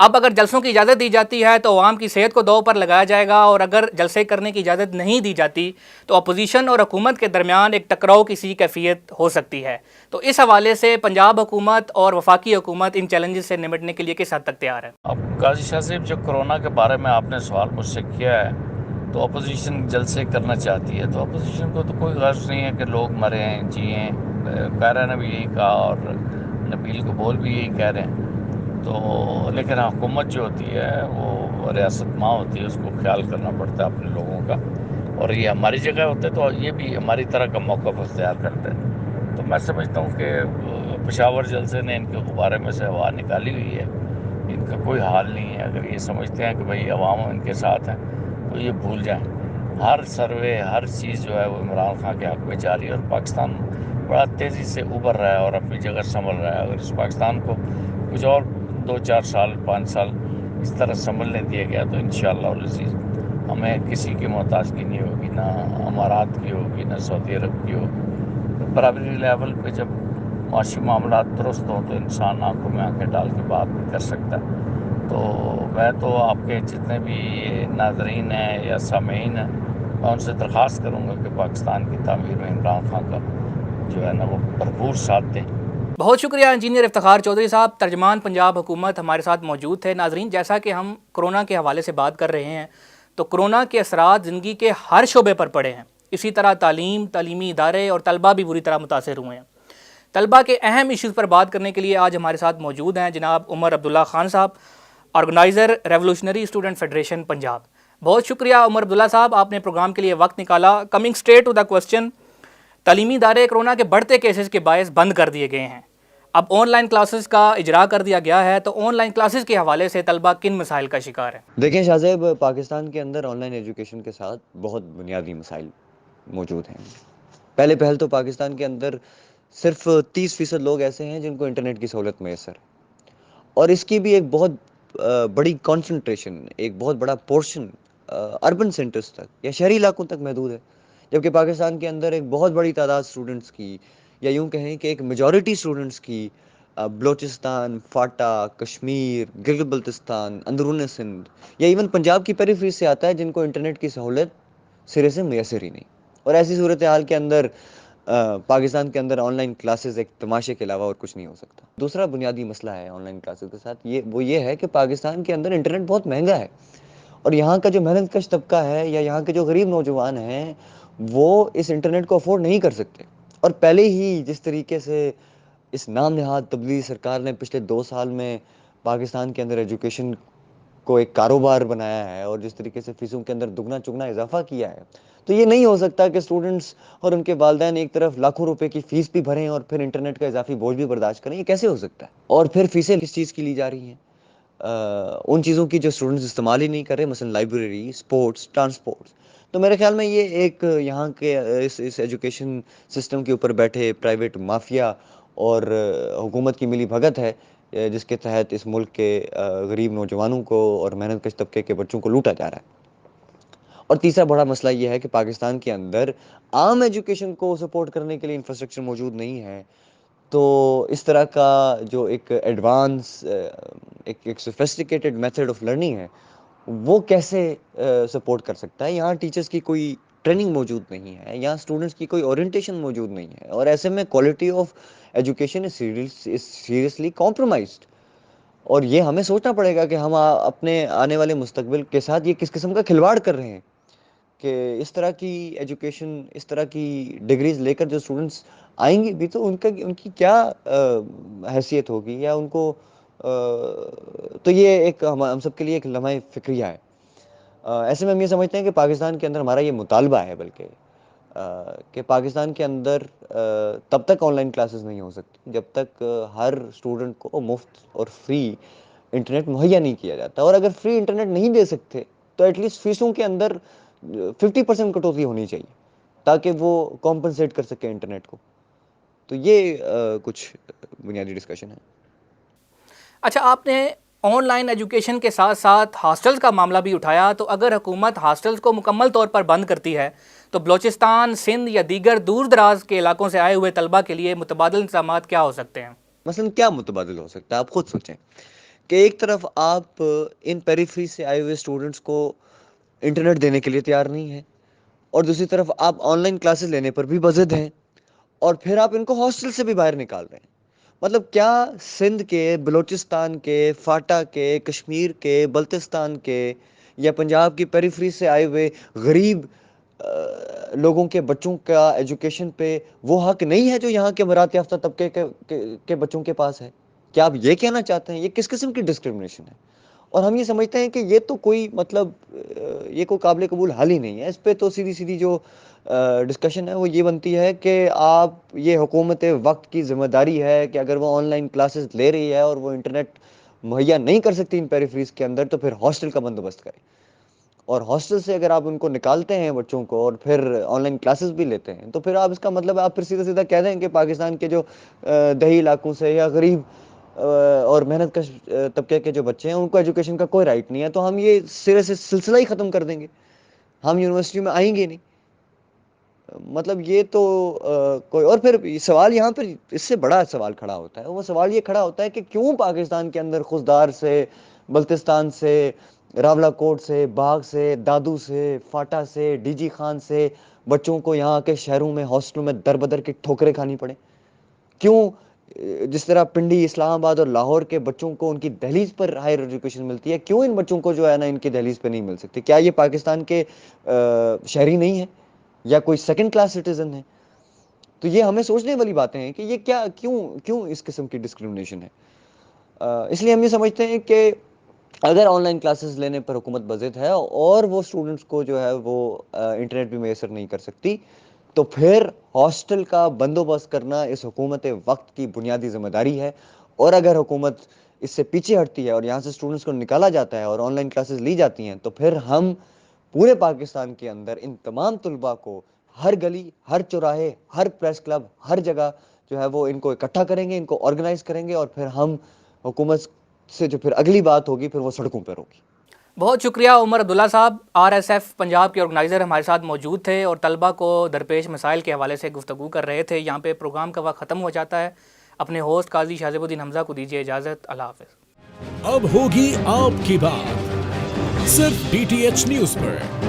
اب اگر جلسوں کی اجازت دی جاتی ہے تو عوام کی صحت کو دو پر لگایا جائے گا، اور اگر جلسے کرنے کی اجازت نہیں دی جاتی تو اپوزیشن اور حکومت کے درمیان ایک ٹکراؤ کی سی کیفیت ہو سکتی ہے۔ تو اس حوالے سے پنجاب حکومت اور وفاقی حکومت ان چیلنجز سے نمٹنے کے لیے کس حد تک تیار ہے؟ اب قاضی شاہ صاحب، جو کرونا کے بارے میں آپ نے سوال مجھ سے کیا ہے، تو اپوزیشن جلسے کرنا چاہتی ہے، تو اپوزیشن کو تو کوئی غرض نہیں ہے کہ لوگ مریں جئیں۔ پیرا نے بھی یہی کہا اور نبیل قبول بھی یہی کہہ رہے ہیں۔ تو لیکن حکومت جو ہوتی ہے وہ ریاست ماں ہوتی ہے، اس کو خیال کرنا پڑتا ہے اپنے لوگوں کا، اور یہ ہماری جگہ ہوتے تو یہ بھی ہماری طرح کا موقف اختیار کرتے ہیں۔ تو میں سمجھتا ہوں کہ پشاور جلسے نے ان کے غبارے میں سے ہوا نکالی ہوئی ہے، ان کا کوئی حال نہیں ہے۔ اگر یہ سمجھتے ہیں کہ بھئی عوام ان کے ساتھ ہیں تو یہ بھول جائیں۔ ہر سروے، ہر چیز جو ہے وہ عمران خان کے حق میں جاری ہے، اور پاکستان بڑا تیزی سے ابھر رہا ہے اور اپنی جگہ سنبھل رہا ہے۔ اگر اس پاکستان کو کچھ اور 2-4 سال 5 سال اس طرح سنبھلنے دیا گیا تو انشاءاللہ العزیز ہمیں کسی کی محتاجگی نہیں ہوگی، نہ امارات کی ہوگی، نہ سعودی عرب کی ہوگی۔ برابری لیول پہ جب معاشی معاملات درست ہوں تو انسان آنکھوں میں آنکھیں ڈال کے بات بھی کر سکتا ہے۔ تو میں تو آپ کے جتنے بھی ناظرین ہیں یا سامعین ہیں، میں ان سے درخواست کروں گا کہ پاکستان کی تعمیر میں عمران خان کا جو ہے نا وہ بھرپور ساتھ دیں۔ بہت شکریہ انجینئر افتخار چودھری صاحب، ترجمان پنجاب حکومت ہمارے ساتھ موجود تھے۔ ناظرین، جیسا کہ ہم کرونا کے حوالے سے بات کر رہے ہیں تو کرونا کے اثرات زندگی کے ہر شعبے پر پڑے ہیں، اسی طرح تعلیم، تعلیمی ادارے اور طلبہ بھی بری طرح متاثر ہوئے ہیں۔ طلبہ کے اہم ایشوز پر بات کرنے کے لیے آج ہمارے ساتھ موجود ہیں جناب عمر عبداللہ خان صاحب، organizer revolutionary student federation Punjab. بہت شکریہ عمر عبداللہ صاحب، آپ نے پروگرام کے لیے وقت نکالا۔ Coming straight to the question, تعلیمی ادارے کرونا کے بڑھتے کیسز کے باعث بند کر دیے گئے ہیں، اب آن لائن کلاسز کا اجرا کر دیا گیا ہے، تو آن لائن کلاسز کے حوالے سے طلبہ کن مسائل کا شکار ہیں؟ دیکھیں شاہ صاحب، پاکستان کے اندر آن لائن ایجوکیشن کے ساتھ بہت بنیادی مسائل موجود ہیں۔ پہلے پہل تو پاکستان کے اندر صرف 30% لوگ ایسے ہیں جن کو انٹرنیٹ کی سہولت میسر ہے، اور اس کی بھی ایک بہت بڑی کانسنٹریشن، ایک بہت بڑا پورشن اربن سینٹرز تک یا شہری علاقوں تک محدود ہے، جبکہ پاکستان کے اندر ایک بہت بڑی تعداد اسٹوڈنٹس کی، یا یوں کہیں کہ ایک میجورٹی اسٹوڈنٹس کی بلوچستان، فاٹا، کشمیر، گلگت بلتستان، اندرون سندھ یا ایون پنجاب کی پیریفری سے آتا ہے، جن کو انٹرنیٹ کی سہولت سرے سے میسر ہی نہیں۔ اور ایسی صورتحال کے اندر پاکستان کے اندر آن لائن کلاسز ایک تماشے کے علاوہ اور کچھ نہیں ہو سکتا۔ دوسرا بنیادی مسئلہ ہے آن لائن کلاسز کے ساتھ وہ یہ ہے کہ پاکستان کے اندر انٹرنیٹ بہت مہنگا ہے، اور یہاں کا جو محنت کش طبقہ ہے یا یہاں کے جو غریب نوجوان ہیں وہ اس انٹرنیٹ کو افورڈ نہیں کر سکتے۔ اور پہلے ہی جس طریقے سے اس نام نہاد تبدیلی سرکار نے پچھلے 2 سال میں پاکستان کے اندر ایجوکیشن کو ایک کاروبار بنایا ہے، اور جس طریقے سے فیسوں کے اندر دگنا چگنا اضافہ کیا ہے، تو یہ نہیں ہو سکتا کہ اسٹوڈنٹس اور ان کے والدین ایک طرف لاکھوں روپے کی فیس بھی بھریں اور پھر انٹرنیٹ کا اضافی بوجھ بھی برداشت کریں۔ یہ کیسے ہو سکتا ہے؟ اور پھر فیسیں کس چیز کی لی جا رہی ہیں؟ ان چیزوں کی جو اسٹوڈنٹس استعمال ہی نہیں کر رہے، مثلا لائبریری، سپورٹس، ٹرانسپورٹس۔ تو میرے خیال میں یہ ایک یہاں کے اس ایجوکیشن سسٹم کے اوپر بیٹھے پرائیویٹ مافیا اور حکومت کی ملی بھگت ہے، جس کے تحت اس ملک کے غریب نوجوانوں کو اور محنت کش طبقے کے بچوں کو لوٹا جا رہا ہے۔ اور تیسرا بڑا مسئلہ یہ ہے کہ پاکستان کے اندر عام ایجوکیشن کو سپورٹ کرنے کے لیے انفراسٹرکچر موجود نہیں ہے۔ تو اس طرح کا جو ایک ایڈوانس، ایک سوفسٹیکیٹڈ میتھڈ آف لرننگ ہے، وہ کیسے سپورٹ کر سکتا ہے؟ یہاں ٹیچرز کی کوئی ٹریننگ موجود نہیں ہے، یہاں اسٹوڈنٹس کی کوئی اورینٹیشن موجود نہیں ہے، اور ایسے میں quality of education is seriously compromised. اور یہ ہمیں سوچنا پڑے گا کہ ہم اپنے آنے والے مستقبل کے ساتھ یہ کس قسم کا کھلواڑ کر رہے ہیں، کہ اس طرح کی ایجوکیشن، اس طرح کی ڈگریز لے کر جو اسٹوڈنٹس آئیں گی بھی تو ان کی کیا حیثیت ہوگی، یا ان کو تو یہ ایک ہم سب کے لیے ایک لمحہ فکریہ ہے۔ ایسے میں ہم یہ سمجھتے ہیں کہ پاکستان کے اندر ہمارا یہ مطالبہ ہے بلکہ کہ پاکستان کے اندر تب تک آن لائن کلاسز نہیں ہو سکتی جب تک ہر اسٹوڈنٹ کو مفت اور فری انٹرنیٹ مہیا نہیں کیا جاتا، اور اگر فری انٹرنیٹ نہیں دے سکتے تو ایٹ لیسٹ فیسوں کے اندر 50% کٹوتی ہونی چاہیے تاکہ وہ کمپنسیٹ کر سکے انٹرنیٹ کو۔ تو یہ کچھ بنیادی ڈسکشن ہے۔ اچھا، آپ نے آن لائن ایجوکیشن کے ساتھ ساتھ ہاسٹلز کا معاملہ بھی اٹھایا، تو اگر حکومت ہاسٹلز کو مکمل طور پر بند کرتی ہے تو بلوچستان، سندھ یا دیگر دور دراز کے علاقوں سے آئے ہوئے طلبہ کے لیے متبادل انتظامات کیا ہو سکتے ہیں؟ مثلا کیا متبادل ہو سکتا ہے؟ آپ خود سوچیں کہ ایک طرف آپ ان پیریفری سے آئے ہوئے اسٹوڈنٹس کو انٹرنیٹ دینے کے لیے تیار نہیں ہیں، اور دوسری طرف آپ آن لائن کلاسز لینے پر بھی بضد ہیں، اور پھر آپ ان کو ہاسٹل سے بھی باہر نکال رہے ہیں۔ مطلب کیا سندھ کے، بلوچستان کے، فاٹا کے، کشمیر کے، بلتستان کے یا پنجاب کی پیریفری سے آئے ہوئے غریب لوگوں کے بچوں کا ایجوکیشن پہ وہ حق نہیں ہے جو یہاں کے مراعات یافتہ طبقے کے بچوں کے پاس ہے؟ کیا آپ یہ کہنا چاہتے ہیں؟ یہ کس قسم کی ڈسکرمنیشن ہے؟ اور ہم یہ سمجھتے ہیں کہ یہ تو کوئی مطلب یہ کوئی قابل قبول حل ہی نہیں ہے۔ اس پہ تو سیدھی سیدھی جو ڈسکشن ہے وہ یہ بنتی ہے کہ آپ یہ حکومت وقت کی ذمہ داری ہے کہ اگر وہ آن لائن کلاسز لے رہی ہے اور وہ انٹرنیٹ مہیا نہیں کر سکتی ان پیریفریز کے اندر، تو پھر ہاسٹل کا بندوبست کرے، اور ہاسٹل سے اگر آپ ان کو نکالتے ہیں بچوں کو اور پھر آن لائن کلاسز بھی لیتے ہیں، تو پھر آپ اس کا مطلب آپ پھر سیدھا سیدھا کہہ دیں کہ پاکستان کے جو دیہی علاقوں سے یا غریب اور محنت کش طبقے کے جو بچے ہیں ان کو ایجوکیشن کا کوئی رائٹ نہیں ہے، تو ہم یہ سرے سے سلسلہ ہی ختم کر دیں گے، ہم یونیورسٹی میں آئیں گے نہیں۔ مطلب یہ تو کوئی اور پھر سوال یہاں پر اس سے بڑا سوال کھڑا ہوتا ہے، وہ سوال یہ کھڑا ہوتا ہے کہ کیوں پاکستان کے اندر خضدار سے، بلتستان سے، راولہ کوٹ سے، باغ سے، دادو سے، فاٹا سے، ڈی جی خان سے بچوں کو یہاں کے شہروں میں ہاسٹلوں میں در بدر کی ٹھوکریں کھانی پڑے؟ کیوں جس طرح پنڈی، اسلام آباد اور لاہور کے بچوں کو ان کی دہلیز پر ہائر ایجوکیشن ملتی ہے، کیوں ان بچوں کو جو ہے نا ان کی دہلیز پہ نہیں مل سکتی؟ کیا یہ پاکستان کے شہری نہیں ہیں یا کوئی سیکنڈ کلاس سٹیزن ہے؟ تو یہ ہمیں سوچنے والی باتیں ہیں کہ یہ کیوں اس قسم کی ڈسکرمنیشن ہے۔ اس لیے ہم یہ سمجھتے ہیں کہ اگر آن لائن کلاسز لینے پر حکومت بضد ہے اور وہ اسٹوڈنٹس کو جو ہے وہ انٹرنیٹ بھی میسر نہیں کر سکتی، تو پھر ہاسٹل کا بندوبست کرنا اس حکومت وقت کی بنیادی ذمہ داری ہے، اور اگر حکومت اس سے پیچھے ہٹتی ہے اور یہاں سے اسٹوڈنٹس کو نکالا جاتا ہے اور آن لائن کلاسز لی جاتی ہیں، تو پھر ہم پورے پاکستان کے اندر ان تمام طلباء کو ہر گلی، ہر چوراہے، ہر پریس کلب، ہر جگہ جو ہے وہ ان کو اکٹھا کریں گے، ان کو آرگنائز کریں گے، اور پھر ہم حکومت سے جو پھر اگلی بات ہوگی پھر وہ سڑکوں پر ہوگی۔ بہت شکریہ عمر عبداللہ صاحب، RSF پنجاب کے آرگنائزر ہمارے ساتھ موجود تھے اور طلبہ کو درپیش مسائل کے حوالے سے گفتگو کر رہے تھے۔ یہاں پہ پروگرام کا وقت ختم ہو جاتا ہے۔ اپنے ہوسٹ قاضی شاذب الدین حمزہ کو دیجیے اجازت۔ اللہ حافظ۔ اب ہوگی آپ کی بات صرف DTH نیوز پر۔